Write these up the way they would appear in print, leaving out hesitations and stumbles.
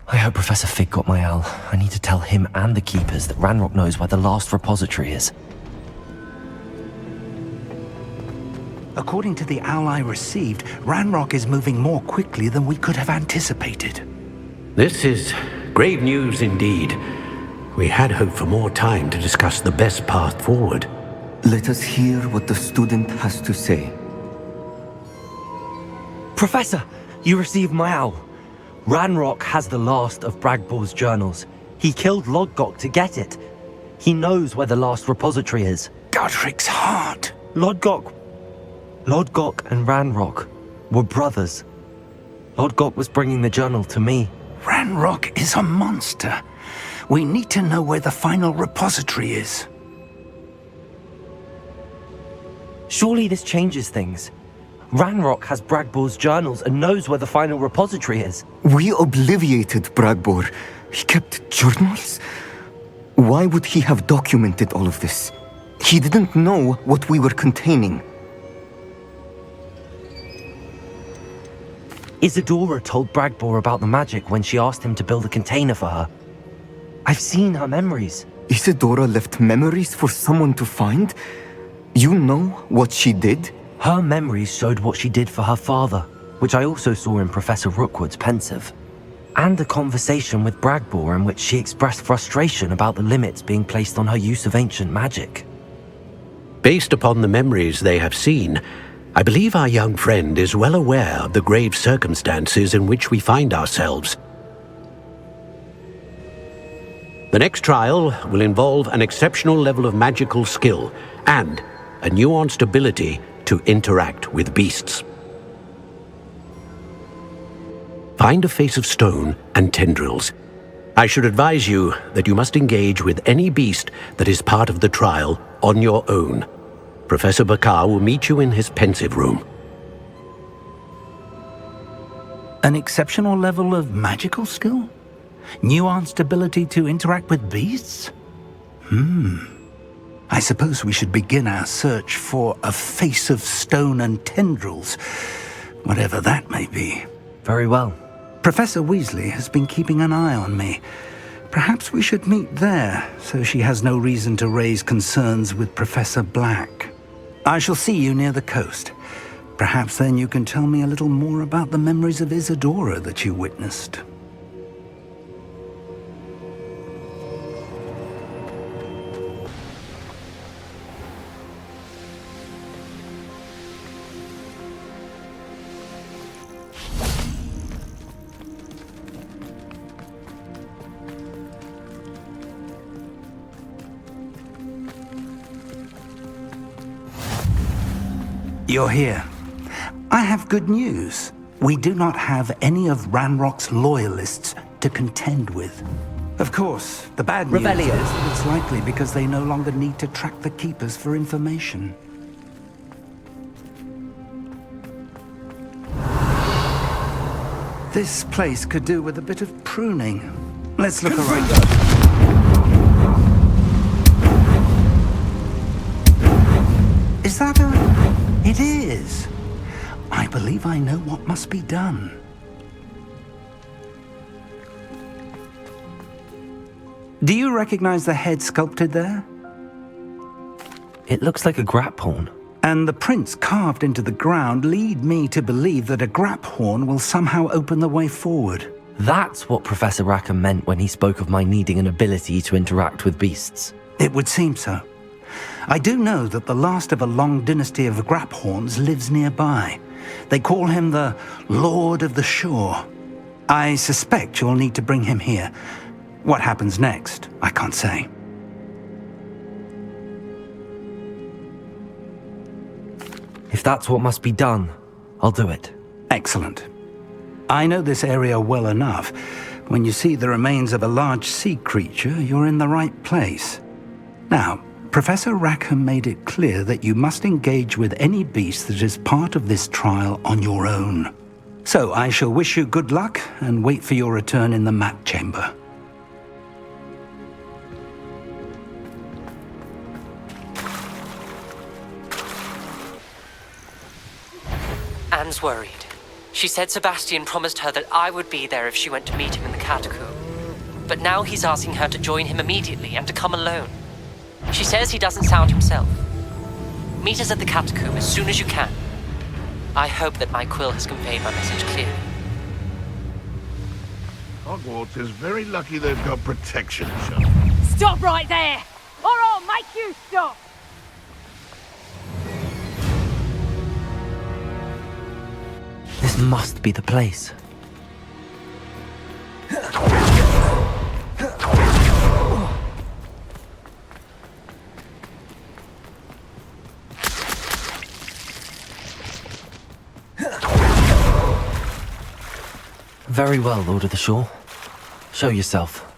I hope Professor Fig got my owl. I need to tell him and the Keepers that Ranrock knows where the last repository is. According to the owl I received, Ranrock is moving more quickly than we could have anticipated. This is grave news indeed. We had hoped for more time to discuss the best path forward. Let us hear what the student has to say. Professor, you received my owl. Ranrock has the last of Bragbor's journals. He killed Lodgok to get it. He knows where the last repository is. Godric's heart. Lodgok and Ranrock were brothers. Lodgok was bringing the journal to me. Ranrock is a monster. We need to know where the final repository is. Surely this changes things. Ranrock has Bragbor's journals and knows where the final repository is. We obliviated Bragbor. He kept journals? Why would he have documented all of this? He didn't know what we were containing. Isadora told Bragbor about the magic when she asked him to build a container for her. I've seen her memories. Isadora left memories for someone to find? You know what she did? Her memories showed what she did for her father, which I also saw in Professor Rookwood's pensive. And a conversation with Bragbor in which she expressed frustration about the limits being placed on her use of ancient magic. Based upon the memories they have seen, I believe our young friend is well aware of the grave circumstances in which we find ourselves. The next trial will involve an exceptional level of magical skill and a nuanced ability to interact with beasts. Find a face of stone and tendrils. I should advise you that you must engage with any beast that is part of the trial on your own. Professor Bakar will meet you in his pensive room. An exceptional level of magical skill? Nuanced ability to interact with beasts? I suppose we should begin our search for a face of stone and tendrils, whatever that may be. Very well. Professor Weasley has been keeping an eye on me. Perhaps we should meet there, so she has no reason to raise concerns with Professor Black. I shall see you near the coast. Perhaps then you can tell me a little more about the memories of Isadora that you witnessed. You're here. I have good news. We do not have any of Ranrock's loyalists to contend with. Of course, the bad news is that it's likely because they no longer need to track the Keepers for information. This place could do with a bit of pruning. Let's look around. Is that a... It is. I believe I know what must be done. Do you recognize the head sculpted there? It looks like a graphorn. And the prints carved into the ground lead me to believe that a graphorn will somehow open the way forward. That's what Professor Rackham meant when he spoke of my needing an ability to interact with beasts. It would seem so. I do know that the last of a long dynasty of graphorns lives nearby. They call him the Lord of the Shore. I suspect you'll need to bring him here. What happens next, I can't say. If that's what must be done, I'll do it. Excellent. I know this area well enough. When you see the remains of a large sea creature, you're in the right place. Now, Professor Rackham made it clear that you must engage with any beast that is part of this trial on your own. So I shall wish you good luck and wait for your return in the map chamber. Anne's worried. She said Sebastian promised her that I would be there if she went to meet him in the catacomb. But now he's asking her to join him immediately and to come alone. She says he doesn't sound himself. Meet us at the catacomb as soon as you can. I hope that my quill has conveyed my message clearly. Hogwarts is very lucky they've got protection, Sean. Stop right there! Or I'll make you stop! This must be the place. Very well, Lord of the Shore. Show yourself.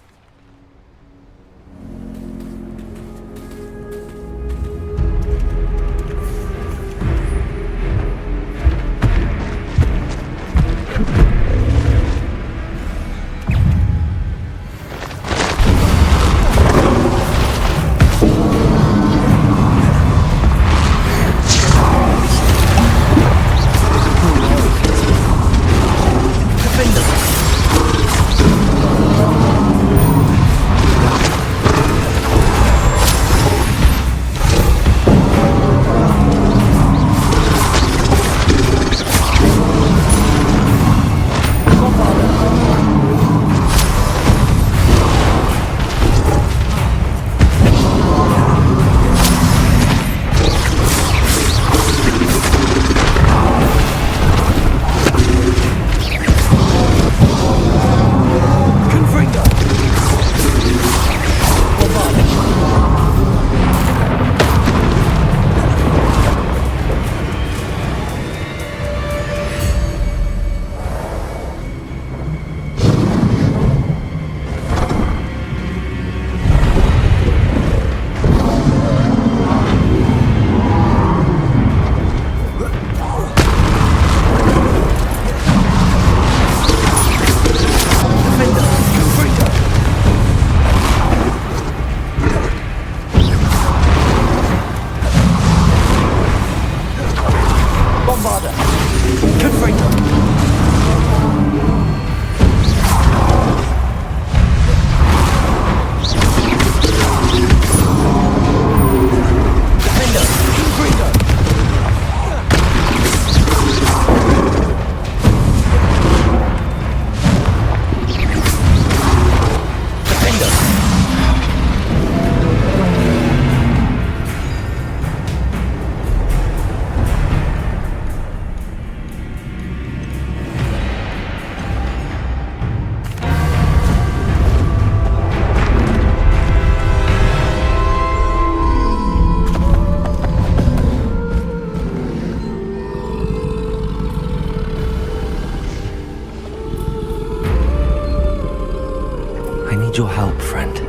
Your help, friend.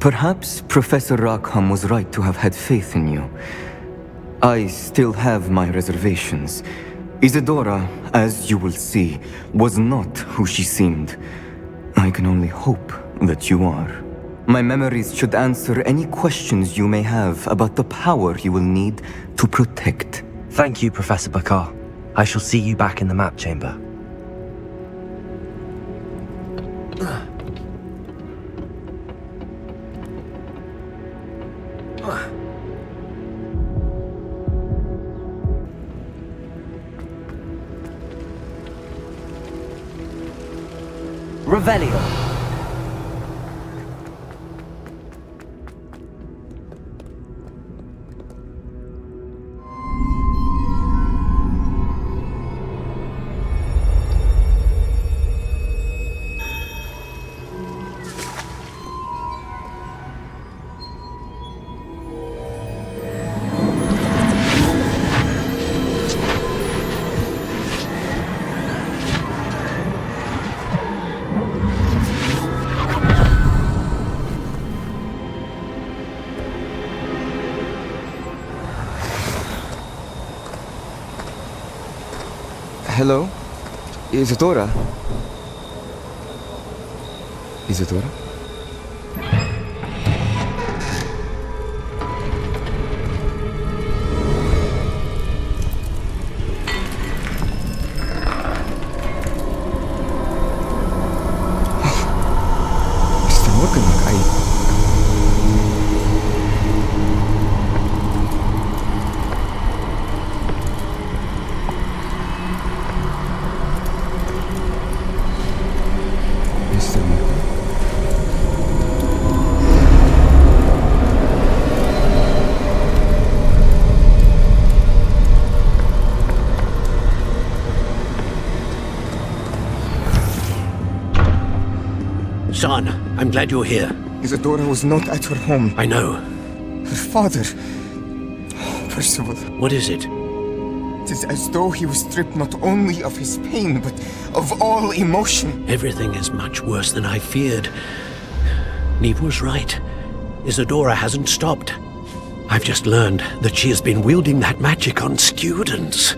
Perhaps Professor Rackham was right to have had faith in you. I still have my reservations. Isadora, as you will see, was not who she seemed. I can only hope that you are. My memories should answer any questions you may have about the power you will need to protect. Thank you, Professor Bakar. I shall see you back in the map chamber. Revelio. Hello? Isadora? Isadora? Mr. Morgan, Mr. Morgan? Son, I'm glad you're here. Isadora was not at her home. I know. Her father... Percival. What is it? It is as though he was stripped not only of his pain, but of all emotion. Everything is much worse than I feared. Neve was right. Isadora hasn't stopped. I've just learned that she has been wielding that magic on students.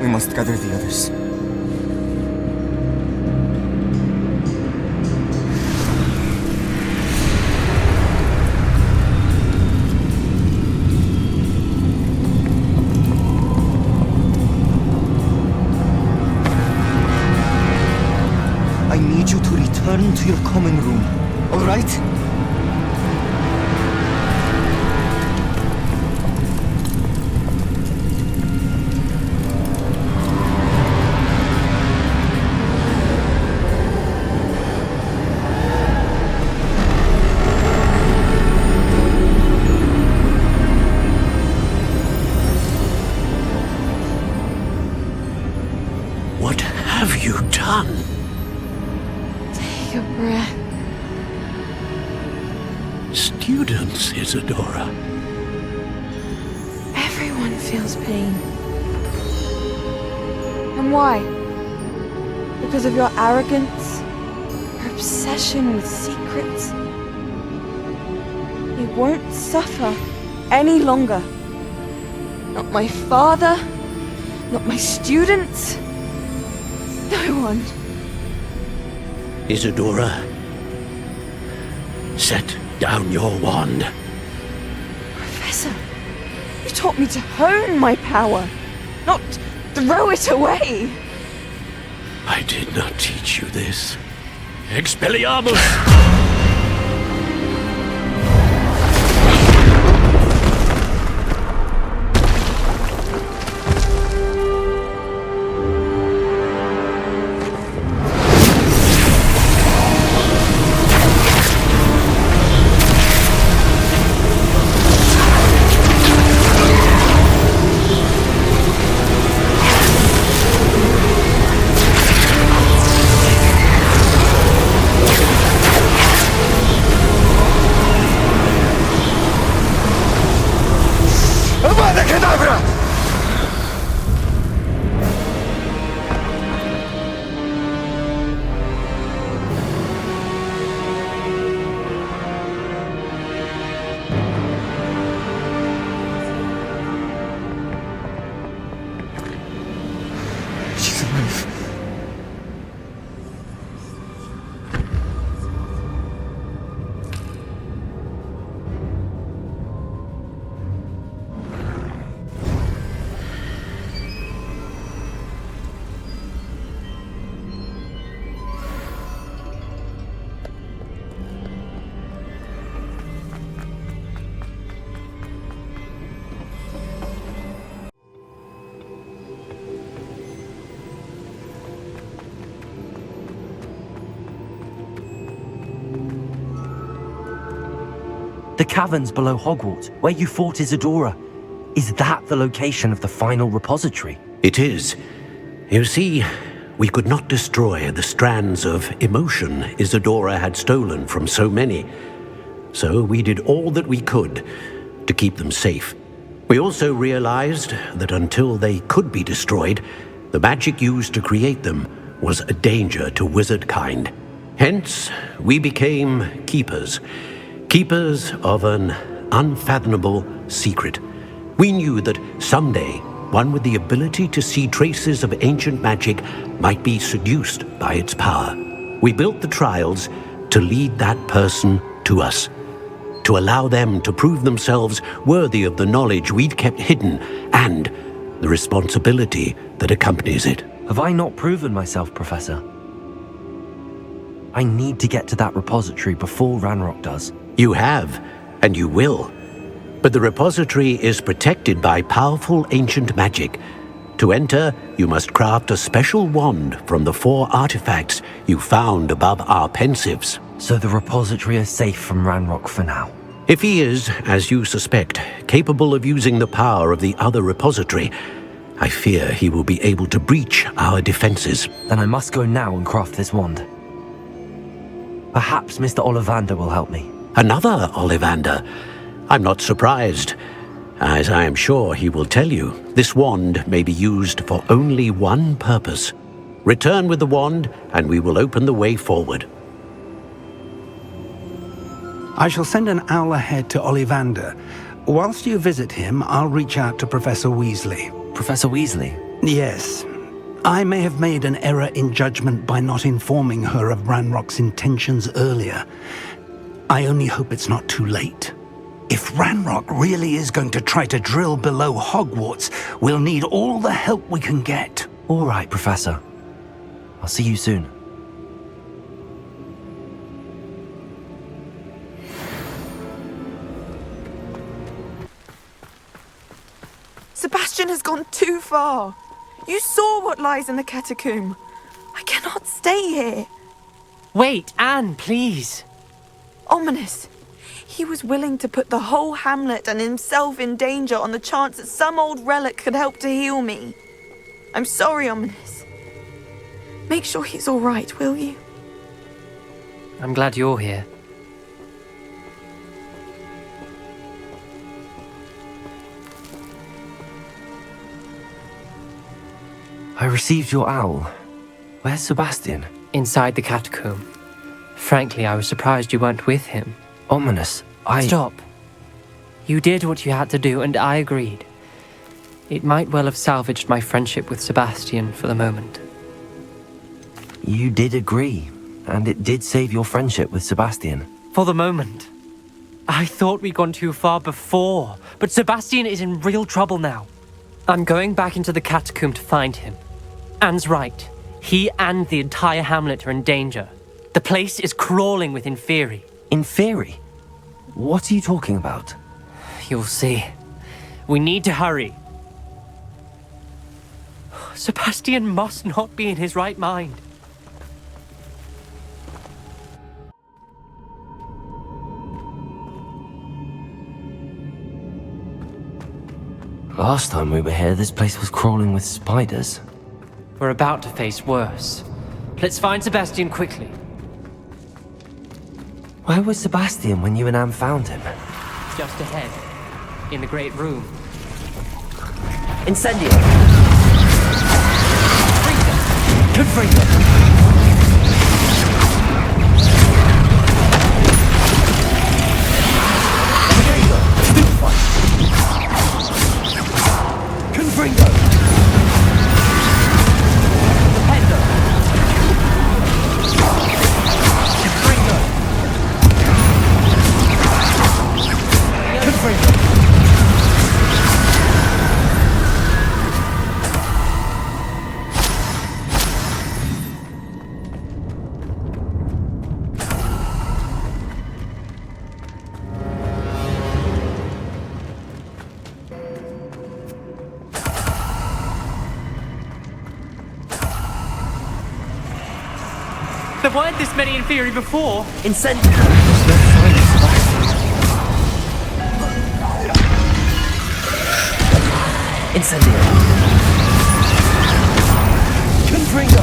We must gather the others. I need you to return to your common room, all right? What have you done? Take a breath. Students, Isadora. Everyone feels pain. And why? Because of your arrogance? Your obsession with secrets? You won't suffer any longer. Not my father, not my students, no one. Isadora, set down your wand. Professor, you taught me to hone my power, not throw it away. I did not teach you this. Expelliarmus! The caverns below Hogwarts, where you fought Isadora. Is that the location of the final repository? It is. You see, we could not destroy the strands of emotion Isadora had stolen from so many. So we did all that we could to keep them safe. We also realized that until they could be destroyed, the magic used to create them was a danger to wizard kind. Hence, we became keepers. Keepers of an unfathomable secret. We knew that someday, one with the ability to see traces of ancient magic might be seduced by its power. We built the trials to lead that person to us, to allow them to prove themselves worthy of the knowledge we'd kept hidden and the responsibility that accompanies it. Have I not proven myself, Professor? I need to get to that repository before Ranrock does. You have, and you will. But the repository is protected by powerful ancient magic. To enter, you must craft a special wand from the 4 artifacts you found above our pensives. So the repository is safe from Ranrock for now. If he is, as you suspect, capable of using the power of the other repository, I fear he will be able to breach our defenses. Then I must go now and craft this wand. Perhaps Mr. Ollivander will help me. Another Ollivander? I'm not surprised. As I am sure he will tell you, this wand may be used for only one purpose. Return with the wand, and we will open the way forward. I shall send an owl ahead to Ollivander. Whilst you visit him, I'll reach out to Professor Weasley. Professor Weasley? Yes. I may have made an error in judgment by not informing her of Ranrock's intentions earlier. I only hope it's not too late. If Ranrock really is going to try to drill below Hogwarts, we'll need all the help we can get. All right, Professor. I'll see you soon. Sebastian has gone too far. You saw what lies in the catacomb. I cannot stay here. Wait, Anne, please. Ominous. He was willing to put the whole hamlet and himself in danger on the chance that some old relic could help to heal me. I'm sorry, Ominous. Make sure he's all right, will you? I'm glad you're here. I received your owl. Where's Sebastian? Inside the catacomb. Frankly, I was surprised you weren't with him. Ominous, Stop. You did what you had to do, and I agreed. It might well have salvaged my friendship with Sebastian for the moment. You did agree, and it did save your friendship with Sebastian. For the moment. I thought we'd gone too far before, but Sebastian is in real trouble now. I'm going back into the catacomb to find him. Anne's right. He and the entire hamlet are in danger. The place is crawling with Inferi. Inferi? What are you talking about? You'll see. We need to hurry. Sebastian must not be in his right mind. Last time we were here, this place was crawling with spiders. We're about to face worse. Let's find Sebastian quickly. Where was Sebastian when you and Anne found him? Just ahead. In the great room. Incendio! Confringo! There weren't this many Inferi before. Incendio! There's no sign of Sebastian. Incendio. Confringo.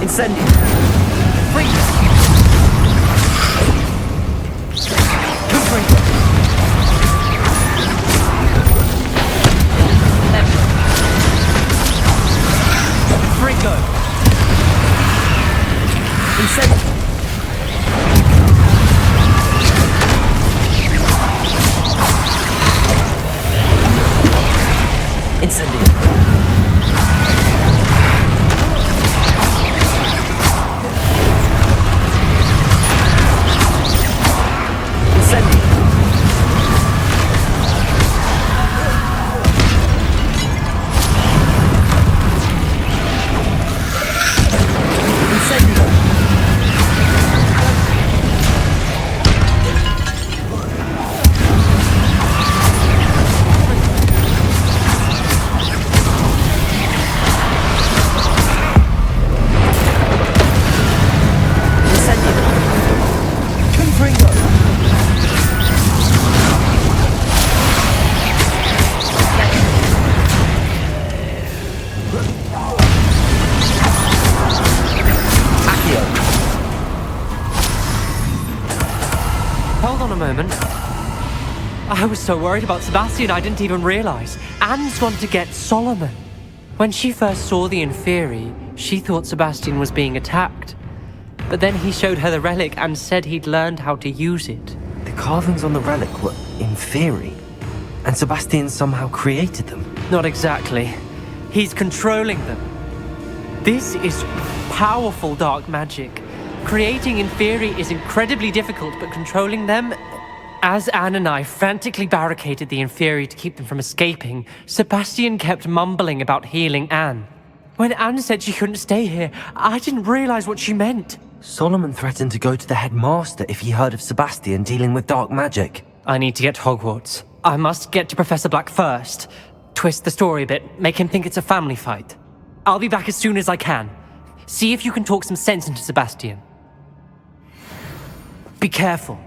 Incendio. Freeze. Confringo. Fringo. Incendio. Incendio. Hold on a moment. I was so worried about Sebastian I didn't even realize. Anne's gone to get Solomon. When she first saw the Inferi, she thought Sebastian was being attacked. But then he showed her the relic and said he'd learned how to use it. The carvings on the relic were Inferi, and Sebastian somehow created them. Not exactly. He's controlling them. This is powerful dark magic. Creating Inferi is incredibly difficult, but controlling them... As Anne and I frantically barricaded the Inferi to keep them from escaping, Sebastian kept mumbling about healing Anne. When Anne said she couldn't stay here, I didn't realize what she meant. Solomon threatened to go to the headmaster if he heard of Sebastian dealing with dark magic. I need to get to Hogwarts. I must get to Professor Black first. Twist the story a bit, make him think it's a family fight. I'll be back as soon as I can. See if you can talk some sense into Sebastian. Be careful.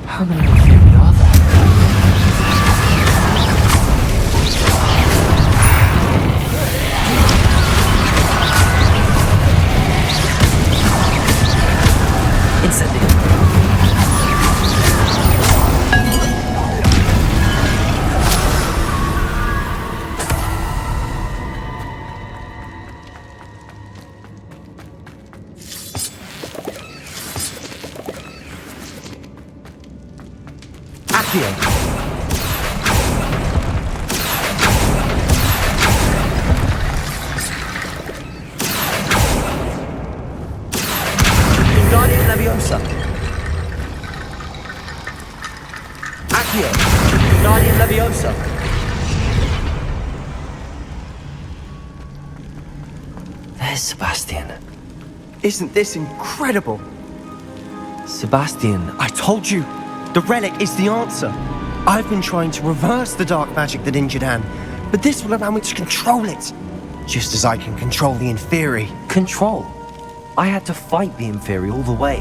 How many Inferi are there? Incendio. Accio. Guardian Leviosa. Accio. Guardian Leviosa. There's Sebastian. Isn't this incredible? Sebastian. I told you, the relic is the answer. I've been trying to reverse the dark magic that injured Anne, but this will allow me to control it. Just as I can control the Inferi. Control? I had to fight the Inferi all the way.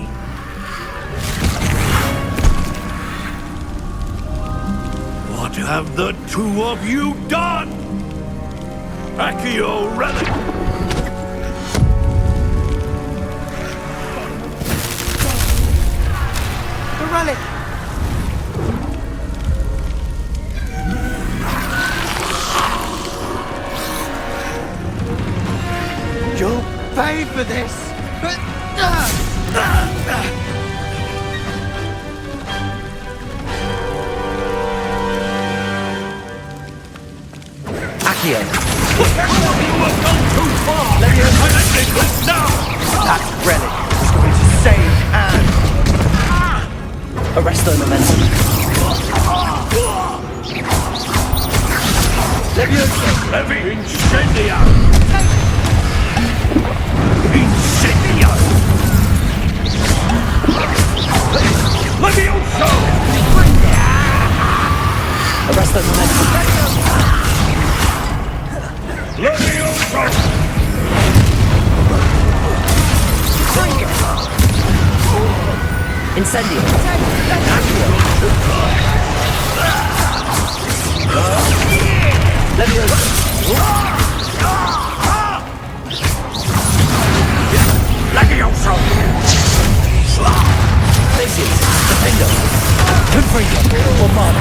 What have the two of you done? Accio relic! The relic! You'll pay for this! Accio. You have gone too far! Ending this now! That relic is going to save Anne! Arresto momentum. Levi Incendia! Incendia! Levioso! Arrest those men. Levioso! Incendio. Levioso. Levioso! Faces. Defender. Confringo. Bombard.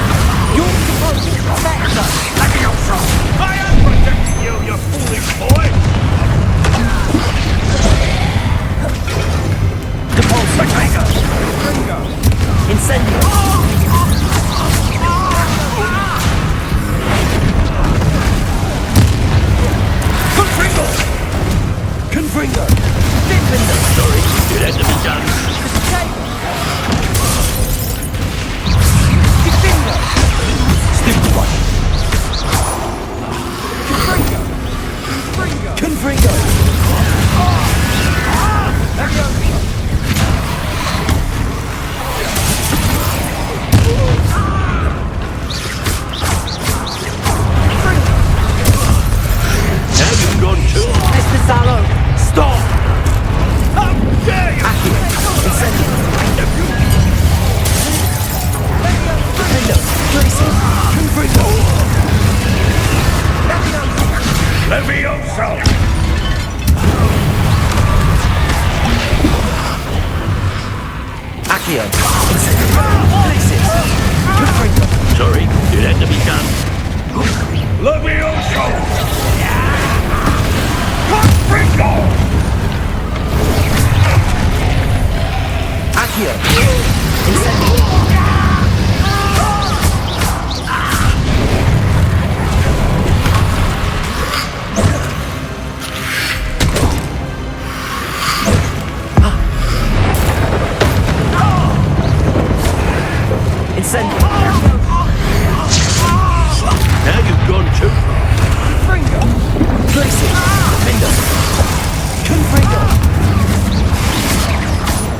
You're supposed to protect us. Levioso! I am protecting you, you foolish boy! Depulso. Incendio. Confringo! Confringo. Defender. Sorry, it had to be done. Defender. Stick one. Confringo. Now you've gone too. Mr. Sallow. Stop. How dare you! Incendio. Defender. Traces. Confringo. Levioso! Accio. Incendio. Traces. Confringo. Sorry, it had to be done. Levioso! Confringo! Accio. Incendio. Incendio. Now you've gone too far. Confringo. Traces. Defender. Confringo.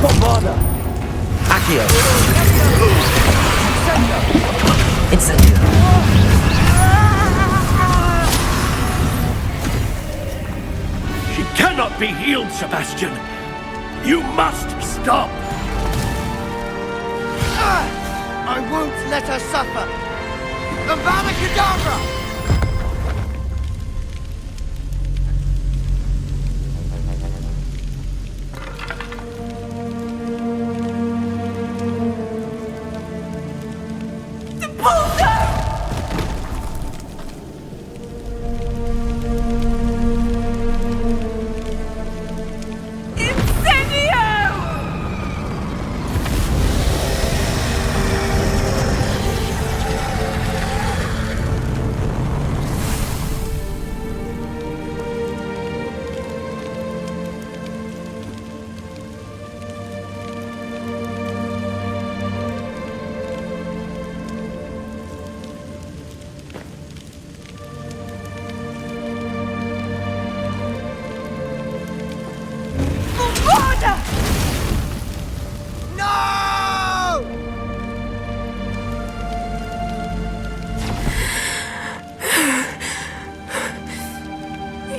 Bombarda. Accio. Incendio. She cannot be healed, Sebastian. You must stop. I won't let her suffer! Avada Kedavra!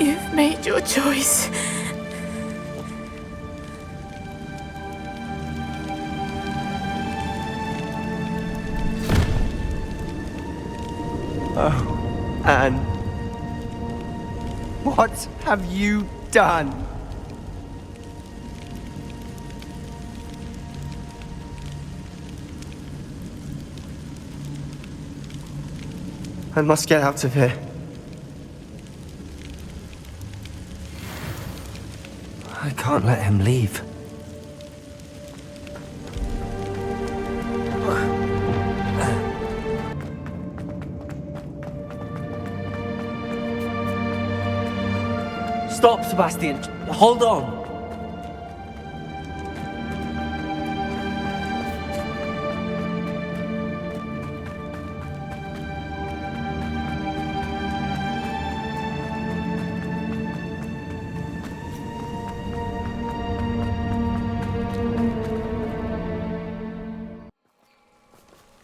You've made your choice. Oh, Anne. What have you done? I must get out of here. I can't let him leave. Stop, Sebastian. Hold on.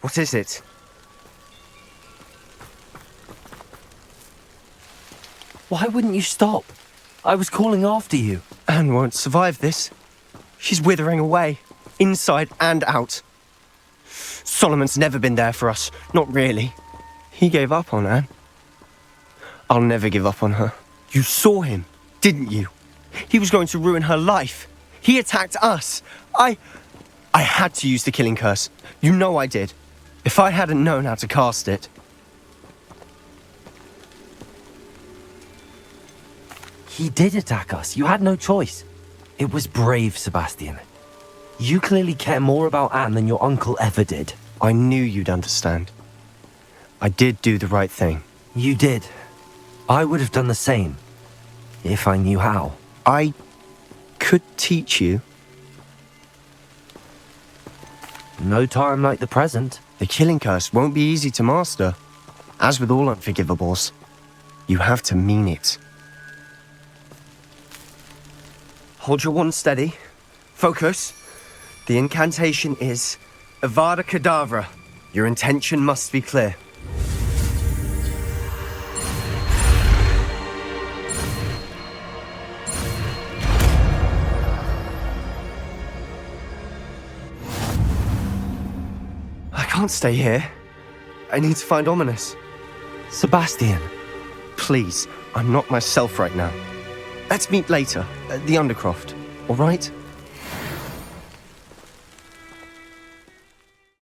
What is it? Why wouldn't you stop? I was calling after you. Anne won't survive this. She's withering away, inside and out. Solomon's never been there for us, not really. He gave up on Anne. I'll never give up on her. You saw him, didn't you? He was going to ruin her life. He attacked us. I had to use the killing curse. You know I did. If I hadn't known how to cast it. He did attack us. You had no choice. It was brave, Sebastian. You clearly care more about Anne than your uncle ever did. I knew you'd understand. I did do the right thing. You did. I would have done the same, if I knew how. I could teach you. No time like the present. The killing curse won't be easy to master. As with all unforgivables, you have to mean it. Hold your wand steady. Focus. The incantation is Avada Kedavra. Your intention must be clear. I can't stay here. I need to find Ominous. Sebastian. Please, I'm not myself right now. Let's meet later at the Undercroft, all right?